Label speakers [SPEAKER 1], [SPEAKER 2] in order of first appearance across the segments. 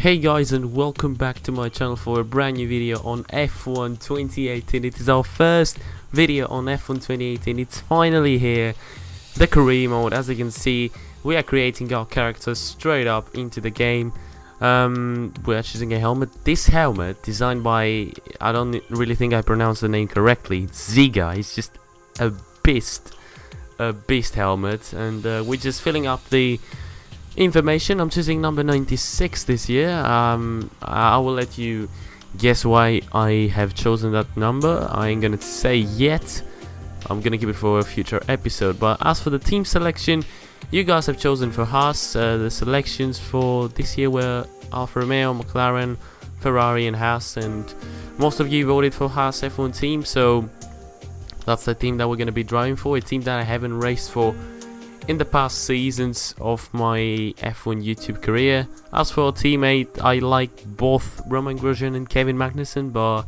[SPEAKER 1] Hey guys, and welcome back to my channel for a brand new video on F1 2018. It is our first video on F1 2018. It's finally here, the career mode. As you can see, we are creating our characters straight up into the game. We are choosing a helmet. This helmet, designed by, I don't really think I pronounced the name correctly, Ziga. It's just a beast helmet, and we're just filling up the information. I'm choosing number 96 this year. I will let you guess why I have chosen that number. I ain't gonna say yet. I'm gonna keep it for a future episode. But as for the team selection, you guys have chosen for Haas. The selections for this year were Alfa Romeo, McLaren, Ferrari and Haas, and most of you voted for Haas F1 team, so that's the team that we're gonna be driving for, a team that I haven't raced for in the past seasons of my F1 YouTube career. As for a teammate, I like both Roman Grosjean and Kevin Magnussen, but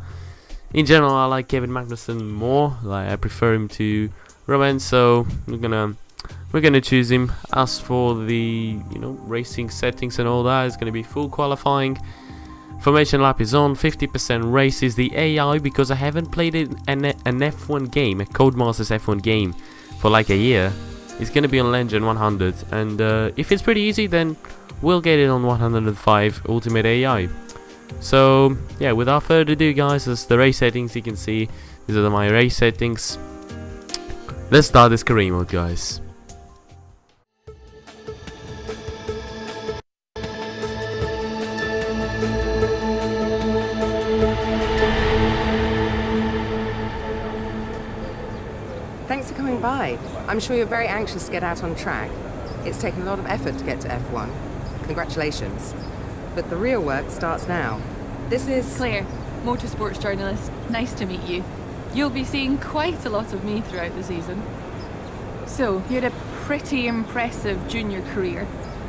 [SPEAKER 1] in general I like Kevin Magnussen more. Like, I prefer him to Roman, so we're gonna choose him. As for the racing settings and all that, it's gonna be full qualifying. Formation lap is on. 50% race is the AI, because I haven't played an F1 game, a Codemasters F1 game, for like a year. It's gonna be on Legend 100, and if it's pretty easy, then we'll get it on 105 Ultimate AI. So yeah, without further ado, guys, as the race settings, you can see these are my race settings. Let's start this career mode, guys.
[SPEAKER 2] Thanks for coming by. I'm sure you're very anxious to get out on track. It's taken a lot of effort to get to F1. Congratulations. But the real work starts now. This is
[SPEAKER 3] Claire, motorsports journalist. Nice to meet you. You'll be seeing quite a lot of me throughout the season. So, you had a pretty impressive junior career.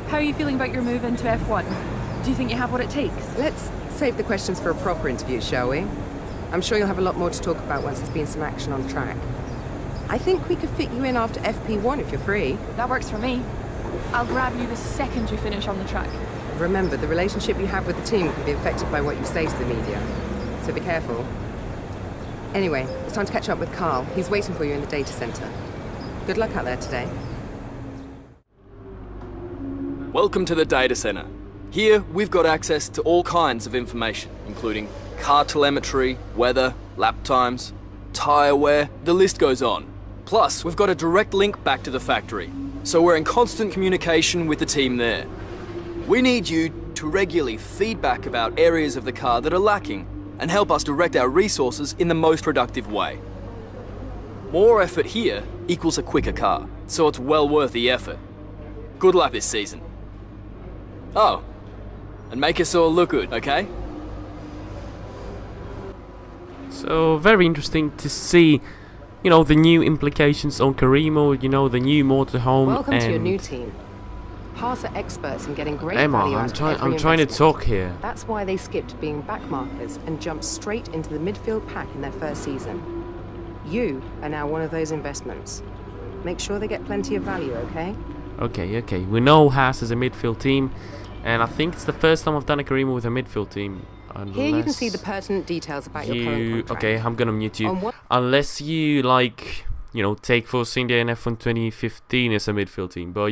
[SPEAKER 3] How are you feeling about your move into F1? Do you think you have what it takes?
[SPEAKER 2] Let's save the questions for a proper interview, shall we? I'm sure you'll have a lot more to talk about once there's been some action on track. I think we could fit you in after FP1 if you're free.
[SPEAKER 3] That works for me. I'll grab you the second you finish on the track.
[SPEAKER 2] Remember, the relationship you have with the team can be affected by what you say to the media, so be careful. Anyway, it's time to catch up with Carl. He's waiting for you in the data center. Good luck out there today.
[SPEAKER 4] Welcome to the data center. Here, we've got access to all kinds of information, including car telemetry, weather, lap times, tyre wear, the list goes on. Plus, we've got a direct link back to the factory, so we're in constant communication with the team there. We need you to regularly feedback about areas of the car that are lacking and help us direct our resources in the most productive way. More effort here equals a quicker car, so it's well worth the effort. Good luck this season. Oh, and make us all look good, okay?
[SPEAKER 1] So very interesting to see, the new implications on career mode, the new motorhome.
[SPEAKER 2] Welcome
[SPEAKER 1] and
[SPEAKER 2] to your new team. Haas are experts in getting great
[SPEAKER 1] Emma,
[SPEAKER 2] value
[SPEAKER 1] I'm
[SPEAKER 2] out of every
[SPEAKER 1] trying to
[SPEAKER 2] investment.
[SPEAKER 1] talk here.
[SPEAKER 2] That's why they skipped being backmarkers and jumped straight into the midfield pack in their first season. You are now one of those investments. Make sure they get plenty of value, okay?
[SPEAKER 1] Okay. We know Haas is a midfield team, and I think it's the first time I've done a career mode with a midfield team.
[SPEAKER 2] Here you can see the pertinent details about your current contract.
[SPEAKER 1] Okay, I'm gonna mute you. Unless you take Force India and F1 2015 as a midfield team. But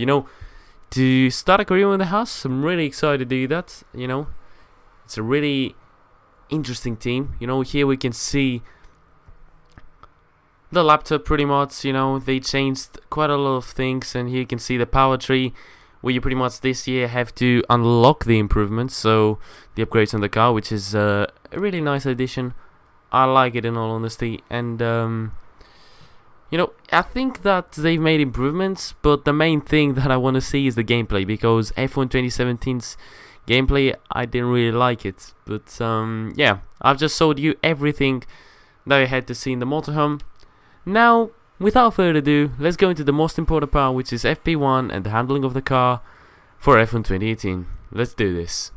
[SPEAKER 1] to start a career with the Haas, I'm really excited to do that. It's a really interesting team. Here we can see the laptop pretty much. They changed quite a lot of things, and here you can see the power tree, where you pretty much this year have to unlock the improvements, so the upgrades on the car, which is a really nice addition. I like it, in all honesty, and I think that they've made improvements, but the main thing that I want to see is the gameplay, because F1 2017's gameplay, I didn't really like it. But yeah, I've just showed you everything that I had to see in the motorhome. Now, without further ado, let's go into the most important part, which is FP1 and the handling of the car for F1 2018. Let's do this.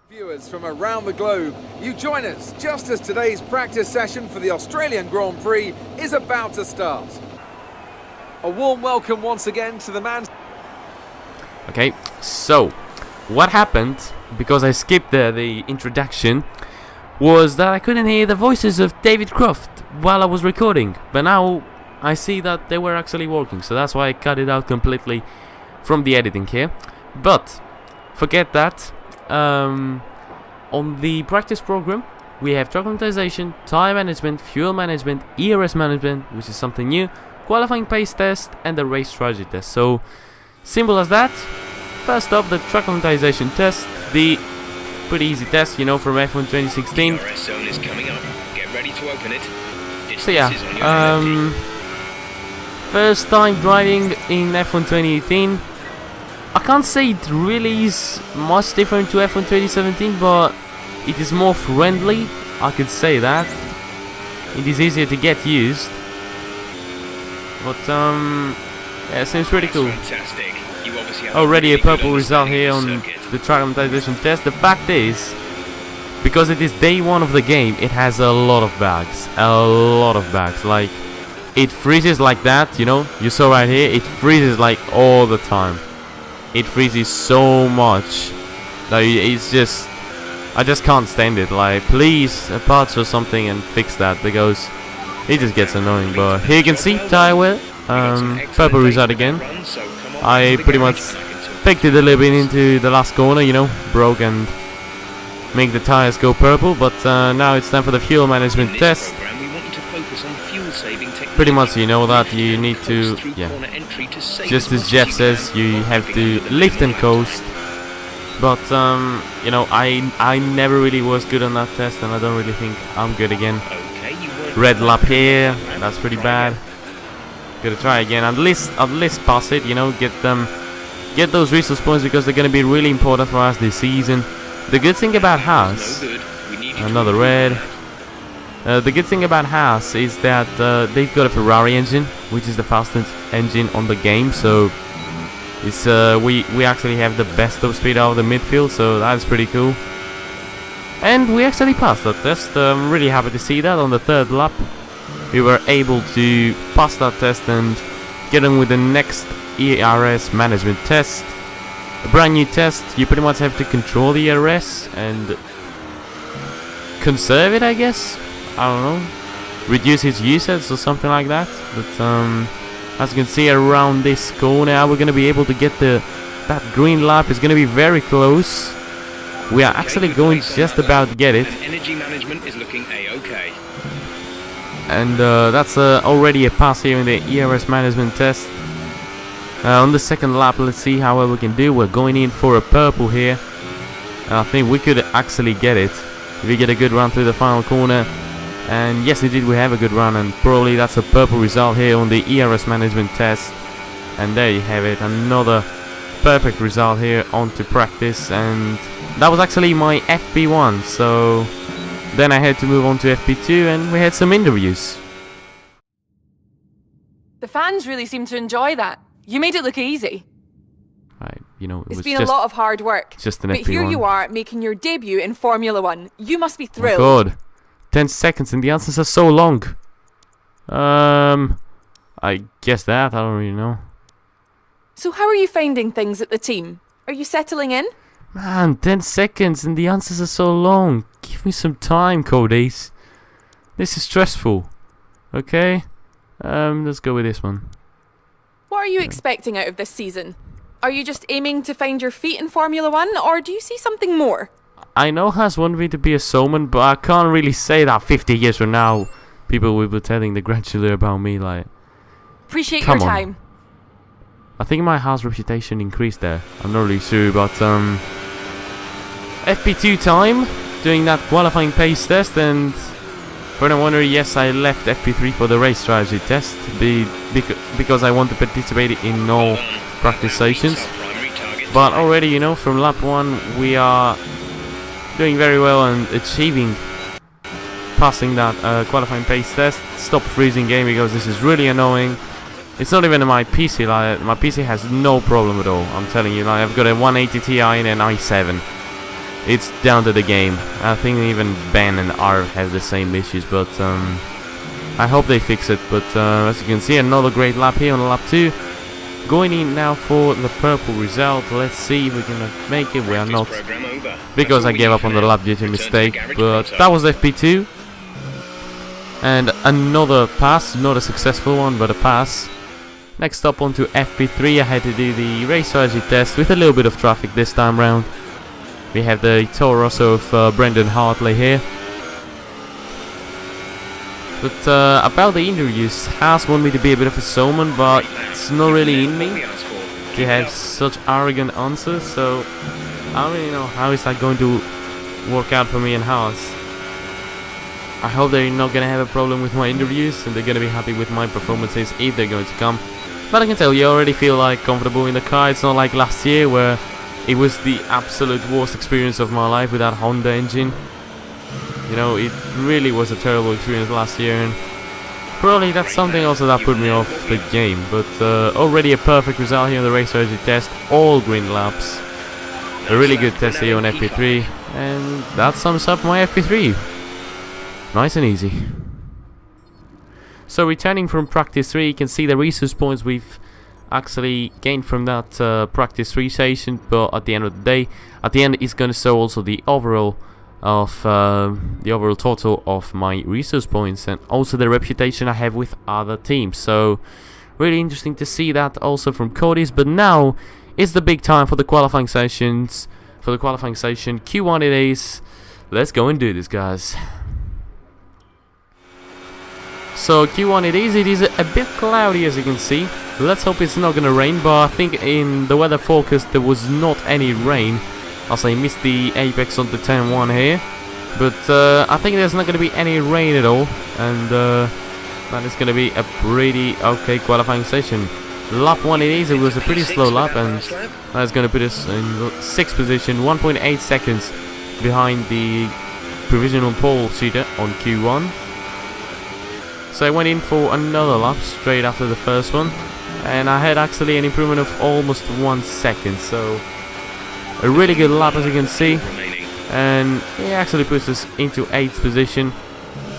[SPEAKER 5] Viewers from around the globe, you join us just as today's practice session for the Australian Grand Prix is about to start. A warm welcome once again to the Mant.
[SPEAKER 1] Okay, so what happened, because I skipped the introduction, was that I couldn't hear the voices of David Croft while I was recording. But now I see that they were actually working, so that's why I cut it out completely from the editing here. But forget that. On the practice program, we have track optimization, tire management, fuel management, ERS management, which is something new, qualifying pace test, and the race strategy test. So simple as that. First up, the track optimization test, the pretty easy test, you know, from F1 2016.
[SPEAKER 6] ERS zone is coming up. Get ready to open it.
[SPEAKER 1] So yeah, first time driving in F1 2018. I can't say it really is much different to F1 2017, but it is more friendly, I could say that. It is easier to get used. But yeah, it seems pretty cool.
[SPEAKER 6] Fantastic. You obviously have
[SPEAKER 1] Already a
[SPEAKER 6] really good
[SPEAKER 1] purple result here on
[SPEAKER 6] understanding
[SPEAKER 1] the track optimization test. The fact is, because it is day one of the game, it has a lot of bugs. Like, it freezes like that, you know. You saw right here, it freezes like all the time. It freezes so much. Like, it's just, I just can't stand it. Like, please, parts or something and fix that, because it just gets annoying. But here you can see tire wear, purple result again. I pretty much faked it a little bit into the last corner, you know, broke and make the tires go purple. But now it's time for the fuel management test. Pretty much, you know that you need to, yeah, just as Jeff says, you have to lift and coast. But you know, I never really was good on that test, and I don't really think I'm good again. Red lap here, that's pretty bad. Gotta try again. At least pass it. You know, get those resource points, because they're gonna be really important for us this season. The good thing about Haas, another red. The good thing about Haas is that they've got a Ferrari engine, which is the fastest engine on the game. So it's we actually have the best top speed out of the midfield, so that's pretty cool. And we actually passed that test. I'm really happy to see that on the third lap. We were able to pass that test and get on with the next ERS management test. A brand new test. You pretty much have to control the ERS and conserve it, I guess. I don't know. Reduce its usage or something like that. But as you can see around this corner, we're gonna be able to get that green lap. Is gonna be very close. We are actually going just about to get it.
[SPEAKER 6] Energy management is looking a-okay.
[SPEAKER 1] And that's already a pass here in the ERS management test. On the second lap, let's see how well we can do. We're going in for a purple here. And I think we could actually get it if we get a good run through the final corner. And yes, indeed, we have a good run, and probably that's a purple result here on the ERS management test. And there you have it, another perfect result here onto practice. And that was actually my FP1, so then I had to move on to FP2, and we had some interviews.
[SPEAKER 3] The fans really seem to enjoy that. You made it look easy.
[SPEAKER 1] Right, you know,
[SPEAKER 3] It's been a lot of hard work.
[SPEAKER 1] Just an
[SPEAKER 3] but
[SPEAKER 1] FP1.
[SPEAKER 3] here you are, making your debut in Formula One. You must be thrilled.
[SPEAKER 1] Oh God, 10 seconds, and the answers are so long. I guess that, I don't really know.
[SPEAKER 3] So how are you finding things at the team? Are you settling in?
[SPEAKER 1] Man, 10 seconds and the answers are so long. Give me some time, Codes. This is stressful. Okay? Let's go with this one.
[SPEAKER 3] What are you expecting out of this season? Are you just aiming to find your feet in Formula One, or do you see something more?
[SPEAKER 1] I know Haas wanted me to be a showman, but I can't really say that 50 years from now people will be telling the grandchildren about me, like...
[SPEAKER 3] Appreciate
[SPEAKER 1] Come
[SPEAKER 3] your
[SPEAKER 1] on.
[SPEAKER 3] time.
[SPEAKER 1] I think my Haas reputation increased there. I'm not really sure, but FP2 time, doing that qualifying pace test, and for anyone wondering, yes, I left FP3 for the race strategy test because I want to participate in all practice sessions. But already, you know, from lap 1 we are doing very well and achieving passing that qualifying pace test. Stop freezing game, because this is really annoying. It's not even my PC, like, my PC has no problem at all. I'm telling you, like, I've got a 180 Ti and an i7. It's down to the game. I think even Ben and R have the same issues, but I hope they fix it. But as you can see, another great lap here on lap 2. going in now for the purple result. Let's see if we're gonna make it. We are not, because I gave up on the lap due to mistake. But that was FP2. And another pass, not a successful one, but a pass. Next up onto FP3, I had to do the race strategy test with a little bit of traffic this time round. We have the Toro Rosso of Brendan Hartley here. But about the interviews, Haas want me to be a bit of a showman, but it's not really in me to have such arrogant answers, so I don't really know how is that going to work out for me and Haas. I hope they're not going to have a problem with my interviews and they're going to be happy with my performances if they're going to come. But I can tell you, I already feel like comfortable in the car. It's not like last year where it was the absolute worst experience of my life with that Honda engine. You know, it really was a terrible experience last year, and probably that's something also that put me off the game. But already a perfect result here in the race strategy test, all green laps. A really good test here on FP3, and that sums up my FP3. Nice and easy. So returning from practice 3, you can see the resource points we've actually gained from that practice 3 session, but at the end of the day, at the end it's going to show also the overall total of my resource points and also the reputation I have with other teams. So really interesting to see that also from Cody's. But now is the big time for the qualifying sessions. For the qualifying session, Q1 it is. Let's go and do this, guys. So Q1 it is a bit cloudy, as you can see. Let's hope it's not gonna rain, but I think in the weather forecast there was not any rain, as I missed the apex on the turn 1 here. But I think there's not gonna be any rain at all, and that is gonna be a pretty okay qualifying session. Lap 1 it was a pretty slow lap, and that's gonna put us in 6th position, 1.8 seconds behind the provisional pole seater on Q1. So I went in for another lap straight after the first one, and I had actually an improvement of almost 1 second, so a really good lap, as you can see, and it actually puts us into 8th position.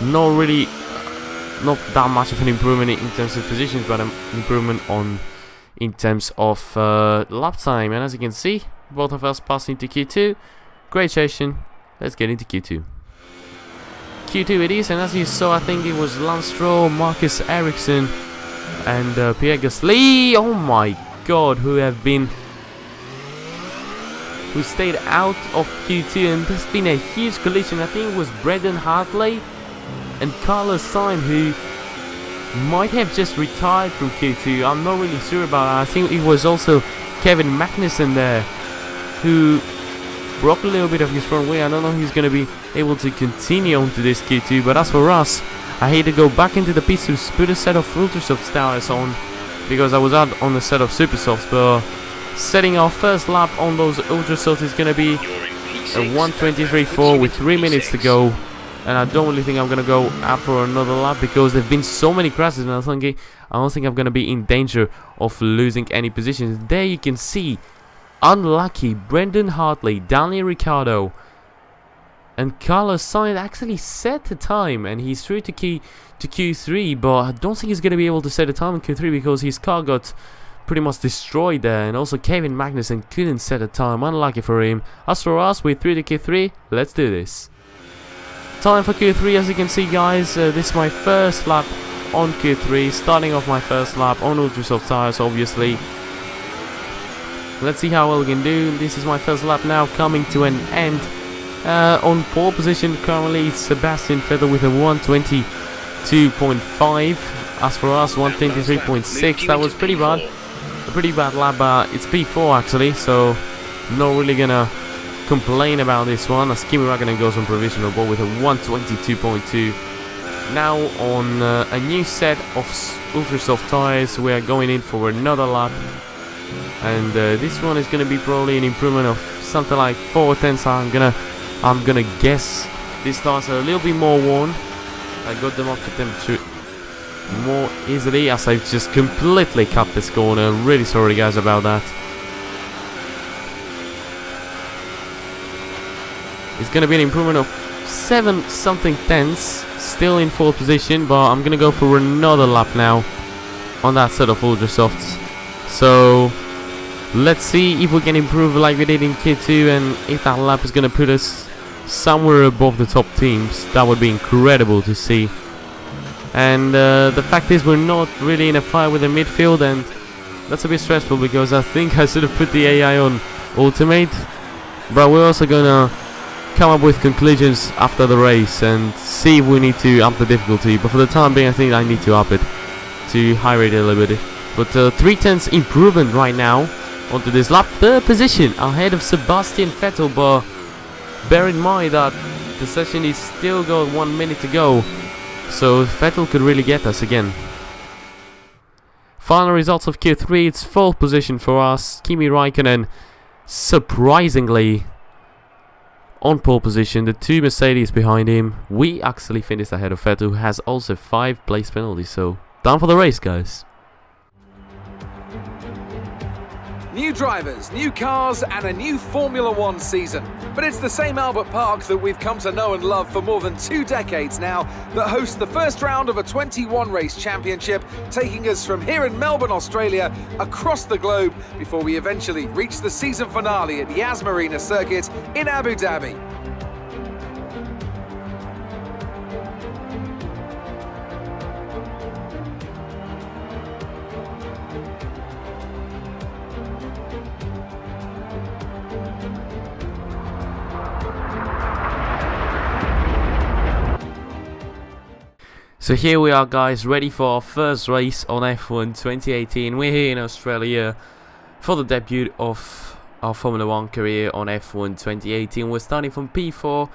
[SPEAKER 1] Not that much of an improvement in terms of positions, but an improvement in terms of lap time. And as you can see, both of us passed into Q2. Great session. Let's get into Q2. Q2 it is, and as you saw, I think it was Lance Stroll, Marcus Ericsson, and Pierre Gasly. Oh my god, who stayed out of Q2, and there's been a huge collision. I think it was Brendan Hartley and Carlos Sainz, who might have just retired from Q2. I'm not really sure about that. I think it was also Kevin Magnussen there, who broke a little bit of his front wheel. I don't know if he's going to be able to continue on to this Q2, but as for us, I had to go back into the pits to put a set of Ultrasoft tires on, because I was out on a set of Super Softs. But setting our first lap on those Ultrasofts is going to be a 1:23.4 with 3 minutes to go, and I don't really think I'm going to go out for another lap, because there have been so many crashes, and I don't think I'm going to be in danger of losing any positions. There you can see, unlucky Brendan Hartley, Daniel Ricciardo, and Carlos Sainz actually set the time, and he's through to Q3, but I don't think he's going to be able to set a time in Q3 because his car got pretty much destroyed there, and also Kevin Magnussen couldn't set a time. Unlucky for him. As for us, we're through to Q3. Let's do this. Time for Q3, as you can see, guys. This is my first lap on Q3, starting off my first lap on Ultrasoft tires, obviously. Let's see how well we can do. This is my first lap now, coming to an end. On pole position currently it's Sebastian Vettel with a 1:22.5. As for us, 1:23.6. That was pretty bad. A pretty bad lap. It's P4 actually, so not really gonna complain about this one, as Kimi Räikkönen goes on provisional ball with a 1:22.2. Now on a new set of Ultrasoft tires, we are going in for another lap. And this one is going to be probably an improvement of something like 4/10. So I'm gonna guess these tires are a little bit more worn. I got them up to temperature more easily, as I've just completely cut this corner. I'm really sorry, guys, about that. It's gonna be an improvement of 7 something tenths. Still in 4th position, but I'm gonna go for another lap now on that set of Ultrasofts. So let's see if we can improve like we did in Q2, and if that lap is going to put us somewhere above the top teams. That would be incredible to see. And the fact is, we're not really in a fight with the midfield, and that's a bit stressful because I think I should have put the AI on ultimate. But we're also gonna come up with conclusions after the race and see if we need to up the difficulty. But for the time being, I think I need to up it to high rate it a little bit. But 3/10 improvement right now onto this lap, 3rd position ahead of Sebastian Vettel. But bear in mind that the session is still got 1 minute to go, so Vettel could really get us again. Final results of Q3, it's 4th position for us. Kimi Raikkonen surprisingly on pole position, the 2 Mercedes behind him. We actually finished ahead of Vettel, who has also 5 place penalties, so down for the race, guys.
[SPEAKER 5] New drivers, new cars, and a new Formula One season. But it's the same Albert Park that we've come to know and love for more than 2 decades now that hosts the first round of a 21 race championship, taking us from here in Melbourne, Australia, across the globe before we eventually reach the season finale at Yas Marina Circuit in Abu Dhabi.
[SPEAKER 1] So here we are, guys, ready for our first race on F1 2018. We're here in Australia for the debut of our Formula 1 career on F1 2018. We're starting from P4,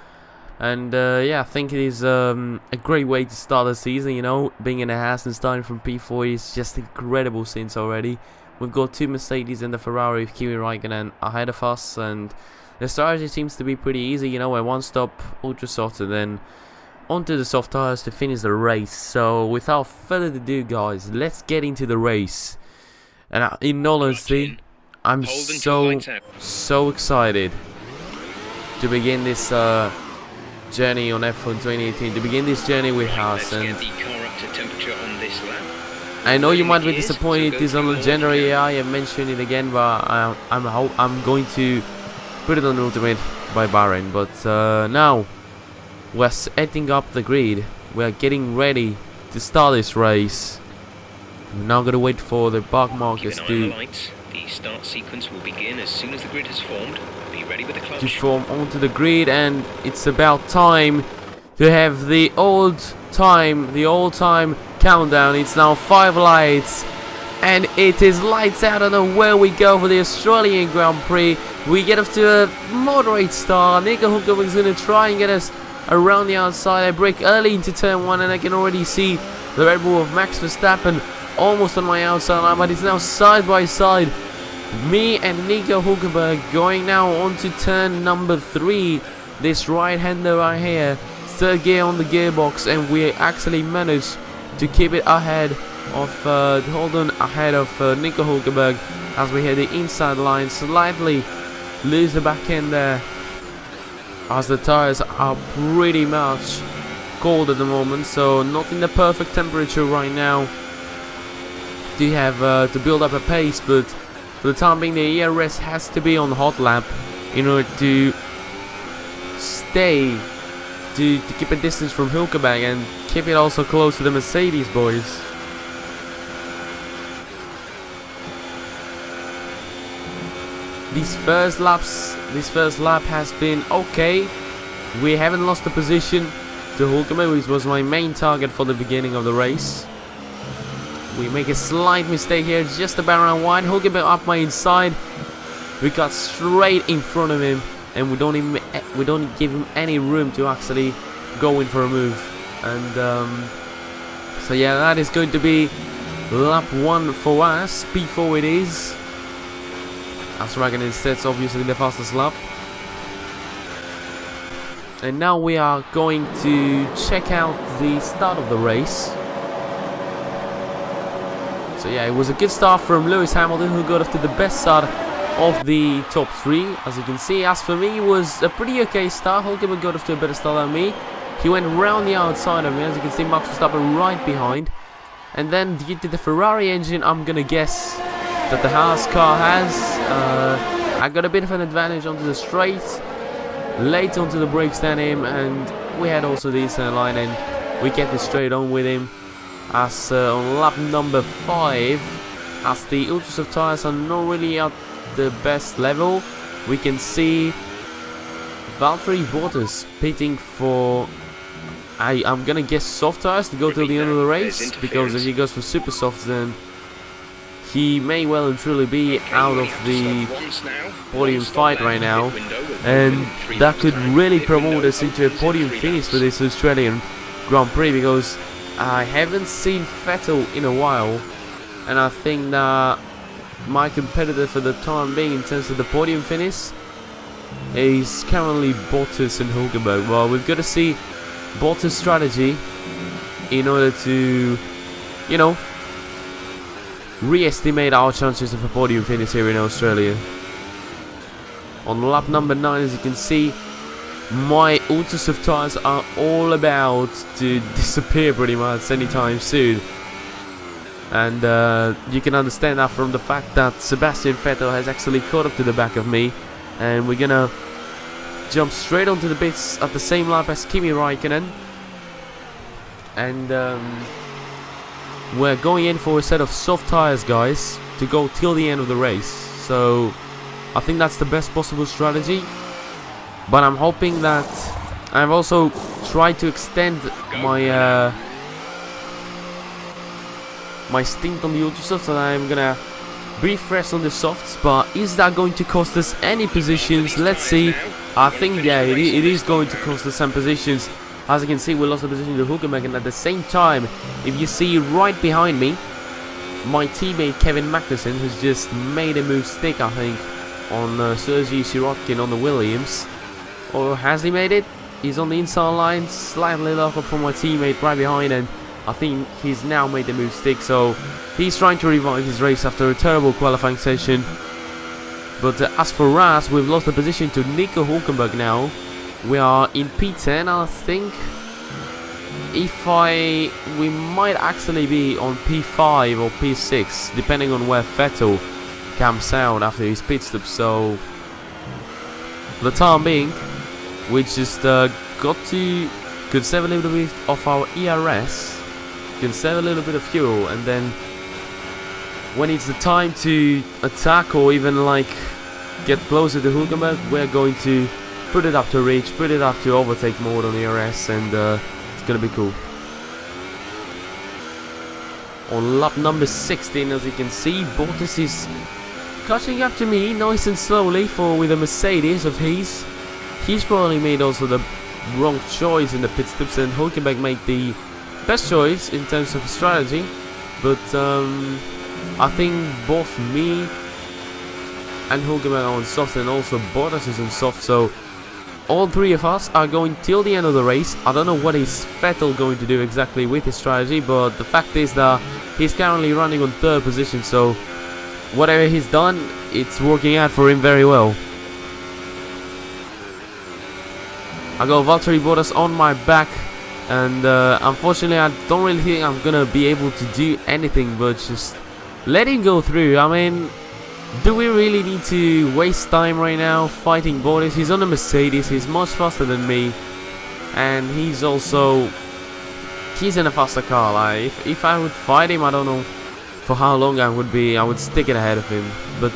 [SPEAKER 1] and yeah, I think it is a great way to start the season, you know. Being in a Haas and starting from P4 is just incredible since already. We've got 2 Mercedes and the Ferrari with Kimi Raikkonen ahead of us, and the strategy seems to be pretty easy, you know, a one-stop ultra soft and then onto the soft tires to finish the race. So without further ado, guys, let's get into the race. And in all honesty, I'm so excited to begin this journey on F1 2018, to begin this journey with Haas. And I know you might be disappointed it is on legendary AI, I mentioned it again, but I'm going to put it on ultimate by Bahrain. But now we're setting up the grid. We're getting ready to start this race. We're now going to wait for the park markers to
[SPEAKER 6] the start sequence will begin as soon as the grid has formed. Be ready with the clutch.
[SPEAKER 1] To form onto the grid, and it's about time to have the old time countdown. It's now 5 lights, and it is lights out. I don't know where we go for the Australian Grand Prix. We get off to a moderate start. Nico Hülkenberg is going to try and get us around the outside. I brake early into turn 1, and I can already see the Red Bull of Max Verstappen almost on my outside line, but it's now side by side. Me and Nico Hülkenberg going now onto turn number 3. This right-hander right here, 3rd gear on the gearbox, and we actually managed to keep it ahead of ahead of Nico Hülkenberg as we hit the inside line, slightly lose the back end there, as the tires are pretty much cold at the moment, so not in the perfect temperature right now to have to build up a pace. But for the time being, the ERS has to be on hot lap in order to stay to keep a distance from Hülkenberg and keep it also close to the Mercedes boys. This first lap has been okay. We haven't lost the position to Hülkenberg, which was my main target for the beginning of the race. We make a slight mistake here, just about around wide. Hülkenberg up my inside. We got straight in front of him, and we don't give him any room to actually go in for a move. And so yeah, that is going to be lap 1 for us. P4 it is. As Raikkonen sets obviously the fastest lap. And now we are going to check out the start of the race. So yeah, it was a good start from Lewis Hamilton, who got off to the best start of the top 3. As you can see, as for me, it was a pretty okay start. Hülkenberg got off to a better start than me. He went round the outside of me. As you can see, Max Verstappen right behind. And then due to the Ferrari engine, I'm gonna guess that the Haas car has. I got a bit of an advantage onto the straight, late onto the brakes than him, and we had also the inside line, and we kept it straight on with him. As on lap number 5, as the Ultrasoft tires are not really at the best level, we can see Valtteri Bottas pitting for, I'm gonna guess, soft tires to go till the end of the race, because if he goes for super softs, then he may well and truly be out of the podium fight right now, and that could really promote us into a podium finish for this Australian Grand Prix, because I haven't seen Vettel in a while, and I think that my competitor for the time being in terms of the podium finish is currently Bottas and Hulkenberg. Well, we've got to see Bottas' strategy in order to, you know, re-estimate our chances of a podium finish here in Australia. On lap number 9, as you can see, my Ultrasoft tires are all about to disappear pretty much anytime soon. And you can understand that from the fact that Sebastian Vettel has actually caught up to the back of me, and we're gonna jump straight onto the pits at the same lap as Kimi Raikkonen, and we're going in for a set of soft tires, guys, to go till the end of the race. So I think that's the best possible strategy, but I'm hoping that I've also tried to extend my my stint on the Ultrasofts, and I'm gonna be fresh on the softs. But is that going to cost us any positions? Let's see. I think, yeah, it is going to cost us some positions. As you can see, we lost the position to Hulkenberg, and at the same time, if you see right behind me, my teammate Kevin Magnussen has just made a move stick, I think, on Sergei Sirotkin on the Williams. Or has he made it? He's on the inside line, slightly lower from my teammate right behind, and I think he's now made the move stick, so he's trying to revive his race after a terrible qualifying session. But as for us, we've lost the position to Nico Hulkenberg now. We are in P10, I think. We might actually be on P5 or P6, depending on where Vettel comes out after his pit stop. So, for the time being, we just got to conserve a little bit of our ERS, conserve a little bit of fuel, and then when it's the time to attack or even like get closer to Hulkenberg, we're going to put it up to reach, put it up to overtake mode on ERS, and it's gonna be cool. On lap number 16, as you can see, Bottas is catching up to me nice and slowly with a Mercedes of his. He's probably made also the wrong choice in the pit stops, and Hulkenberg made the best choice in terms of strategy. But I think both me and Hulkenberg are on soft, and also Bottas is on soft, so all three of us are going till the end of the race. I don't know what is Vettel going to do exactly with his strategy, but the fact is that he's currently running on 3rd position, so whatever he's done, it's working out for him very well. I got Valtteri Bottas on my back, and unfortunately I don't really think I'm gonna be able to do anything but just let him go through. I mean, do we really need to waste time right now fighting Bottas? He's on a Mercedes, he's much faster than me, and he's in a faster car. Like, if I would fight him, I don't know for how long I would stick it ahead of him. But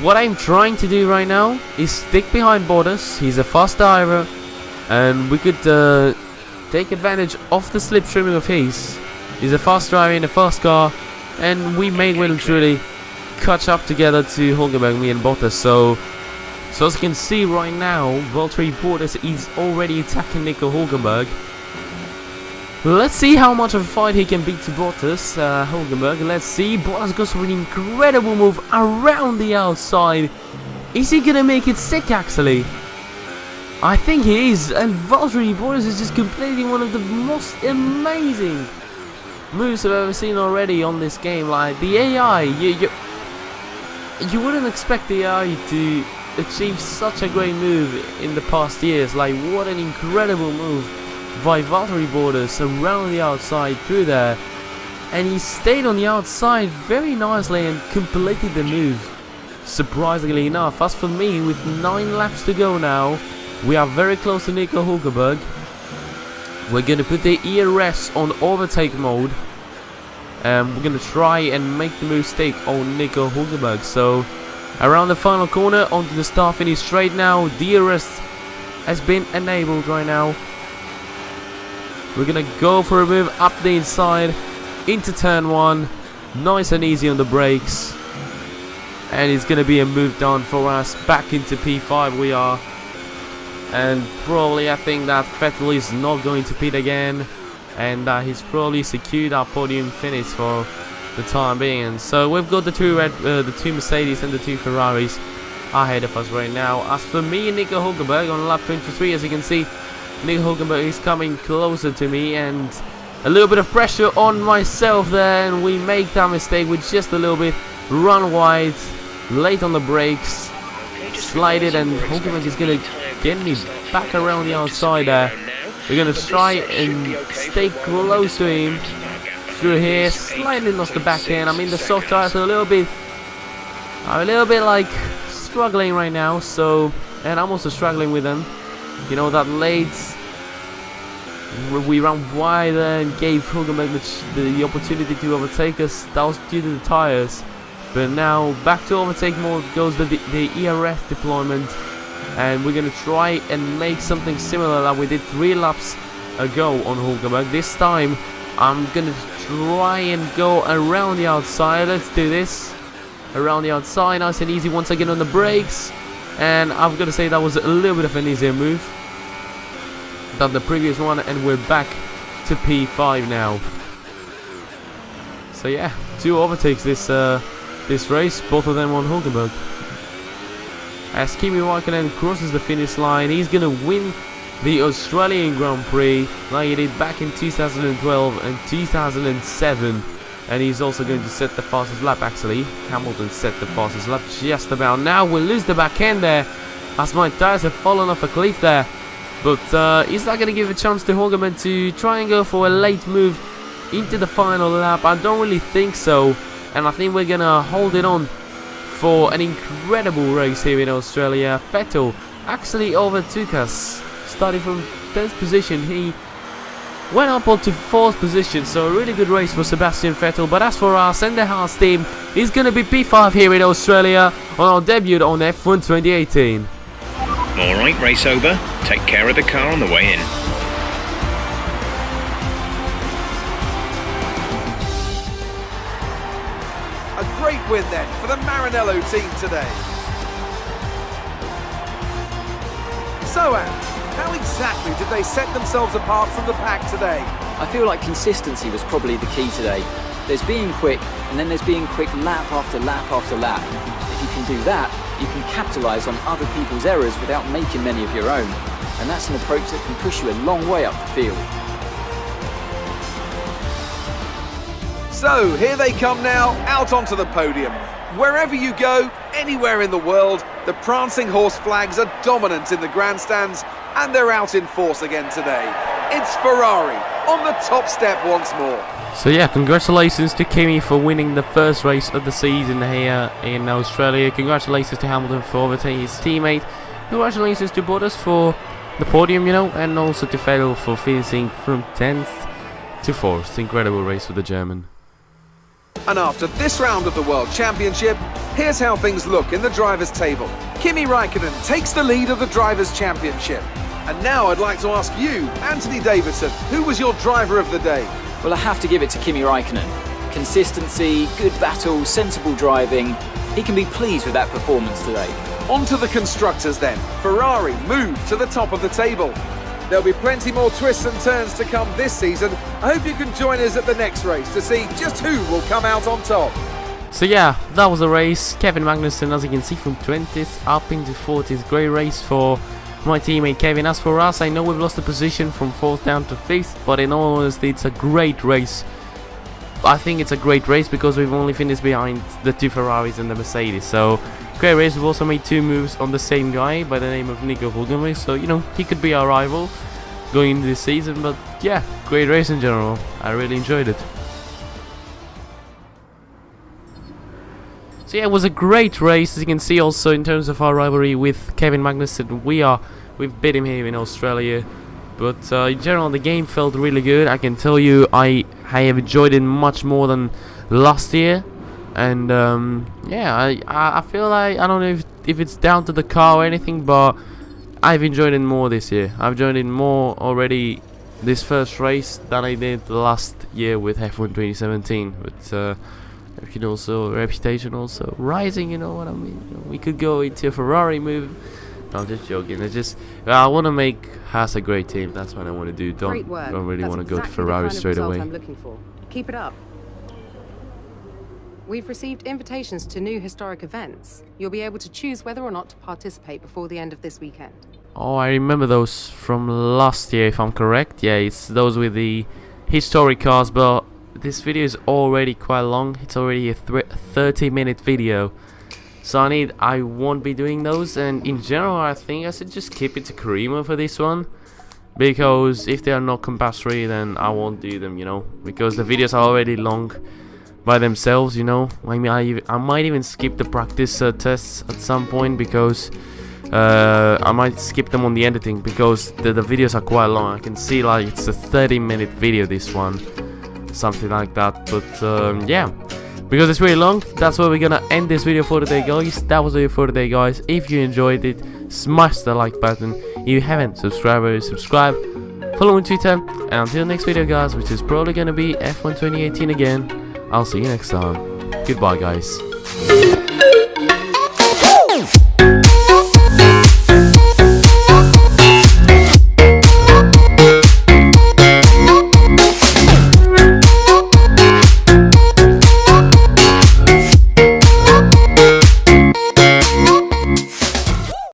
[SPEAKER 1] what I'm trying to do right now is stick behind Bottas. He's a fast driver, and we could take advantage of the slipstreaming of his. He's a fast driver in a fast car, and we may well and truly catch up together to Hulkenberg, me and Bottas. So as you can see right now, Valtteri Bottas is already attacking Nico Hulkenberg. Let's see how much of a fight he can beat to Bottas, Hulkenberg. Let's see. Bottas goes for an incredible move around the outside. Is he gonna make it stick, actually? I think he is, and Valtteri Bottas is just completing one of the most amazing moves I've ever seen already on this game. Like, the AI, you wouldn't expect the AI to achieve such a great move in the past years. Like, what an incredible move by Valtteri Bottas around the outside through there. and he stayed on the outside very nicely and completed the move, surprisingly enough. As for me, with 9 laps to go now, we are very close to Nico Hulkenberg. We're going to put the ERS on overtake mode. We're going to try and make the mistake on Nico Hulkenberg. So around the final corner onto the start finish straight now. DRS has been enabled right now. We're going to go for a move up the inside into turn 1. Nice and easy on the brakes. And it's going to be a move down for us. Back into P5 we are. And probably I think that Vettel is not going to pit again. And he's probably secured our podium finish for the time being. And so we've got the two Mercedes and the 2 Ferraris ahead of us right now. As for me and Nico Hulkenberg on lap 23, as you can see, Nico Hulkenberg is coming closer to me, and a little bit of pressure on myself there, and we make that mistake with just a little bit. Run wide, late on the brakes, slide it, and Hulkenberg is going to get me back around the outside there. We're going to try and stay close to him through here. Slightly lost the back end. I mean, the soft tires are a little bit like struggling right now. So, and I'm also struggling with them. You know, that late we ran wider and gave Hulkenberg the opportunity to overtake us. That was due to the tires. But now back to overtake mode goes the ERS deployment. And we're going to try and make something similar that we did 3 laps ago on Hulkenberg. This time I'm going to try and go around the outside. Let's do this. Around the outside, nice and easy once again on the brakes. And I'm going to say that was a little bit of an easier move than the previous one. And we're back to P5 now. So yeah, 2 overtakes this race, both of them on Hulkenberg. As Kimi Raikkonen crosses the finish line, he's going to win the Australian Grand Prix like he did back in 2012 and 2007. And he's also going to set the fastest lap, actually. Hamilton set the fastest lap just about. Now we'll lose the back end there, as my tyres have fallen off a cliff there. But is that going to give a chance to Hulkenberg to try and go for a late move into the final lap? I don't really think so. And I think we're going to hold it on for an incredible race here in Australia. Vettel actually overtook us, starting from 10th position. He went up onto 4th position, so a really good race for Sebastian Vettel. But as for us and the Haas team, he's going to be P5 here in Australia on our debut on F1 2018.
[SPEAKER 6] Alright, race over. Take care of the car on the way in.
[SPEAKER 5] A great win then for the Maranello team today. So, Ant, how exactly did they set themselves apart from the pack today?
[SPEAKER 7] I feel like consistency was probably the key today. There's being quick, and then there's being quick lap after lap after lap. If you can do that, you can capitalise on other people's errors without making many of your own. And that's an approach that can push you a long way up the field.
[SPEAKER 5] So, here they come now, out onto the podium. Wherever you go, anywhere in the world, the prancing horse flags are dominant in the grandstands, and they're out in force again today. It's Ferrari on the top step once more.
[SPEAKER 1] So yeah, congratulations to Kimi for winning the first race of the season here in Australia. Congratulations to Hamilton for overtaking his teammate. Congratulations to Bottas for the podium, you know, and also to Vettel for finishing from 10th to 4th. Incredible race for the German.
[SPEAKER 5] And after this round of the World Championship, here's how things look in the Drivers' Table. Kimi Raikkonen takes the lead of the Drivers' Championship. And now I'd like to ask you, Anthony Davidson, who was your driver of the day?
[SPEAKER 7] Well, I have to give it to Kimi Raikkonen. Consistency, good battle, sensible driving. He can be pleased with that performance today.
[SPEAKER 5] On to the constructors then. Ferrari move to the top of the table. There'll be plenty more twists and turns to come this season. I hope you can join us at the next race to see just who will come out on top.
[SPEAKER 1] So yeah, that was a race. Kevin Magnussen, as you can see, from 20th up into 40th. Great race for my teammate Kevin. As for us, I know we've lost the position from 4th down to 5th, but in all honesty, it's a great race. I think it's a great race because we've only finished behind the 2 Ferraris and the Mercedes. So, great race. We've also made 2 moves on the same guy by the name of Nico Hulkenberg. So, you know, he could be our rival going into this season. But yeah, great race in general. I really enjoyed it. So yeah, it was a great race. As you can see, also in terms of our rivalry with Kevin Magnussen, we've beat him here in Australia. But in general, the game felt really good. I can tell you, I have enjoyed it much more than last year. And yeah, I feel like, I don't know if it's down to the car or anything, but I've enjoyed it more this year. I've enjoyed it more already this first race than I did last year with F1 2017. But you can also, reputation also rising, you know what I mean? You know, we could go into a Ferrari move. No, I'm just joking. I want to make Haas a great team. That's what I want to do.
[SPEAKER 2] Great work.
[SPEAKER 1] Don't really
[SPEAKER 2] That's
[SPEAKER 1] want to go to
[SPEAKER 2] exactly
[SPEAKER 1] Ferrari
[SPEAKER 2] the kind of
[SPEAKER 1] straight
[SPEAKER 2] result
[SPEAKER 1] away.
[SPEAKER 2] I'm looking for. Keep it up. We've received invitations to new historic events. You'll be able to choose whether or not to participate before the end of this weekend.
[SPEAKER 1] Oh, I remember those from last year, if I'm correct. Yeah, it's those with the historic cars, but this video is already quite long. It's already a 30-minute video. So I won't be doing those, and in general I think I should just keep it to Karima for this one. Because if they are not compulsory, then I won't do them, you know. Because the videos are already long by themselves, you know. I mean, I might even skip the practice tests at some point, because I might skip them on the editing, because the videos are quite long. I can see like it's a 30-minute video, this one, something like that. But yeah, because it's really long, that's where we're gonna end this video for today, guys. That was it for today, guys. If you enjoyed it, smash the like button. If you haven't subscribed, subscribe. Follow me on Twitter, and until next video, guys, which is probably gonna be F1 2018 again, I'll see you next time. Goodbye, guys.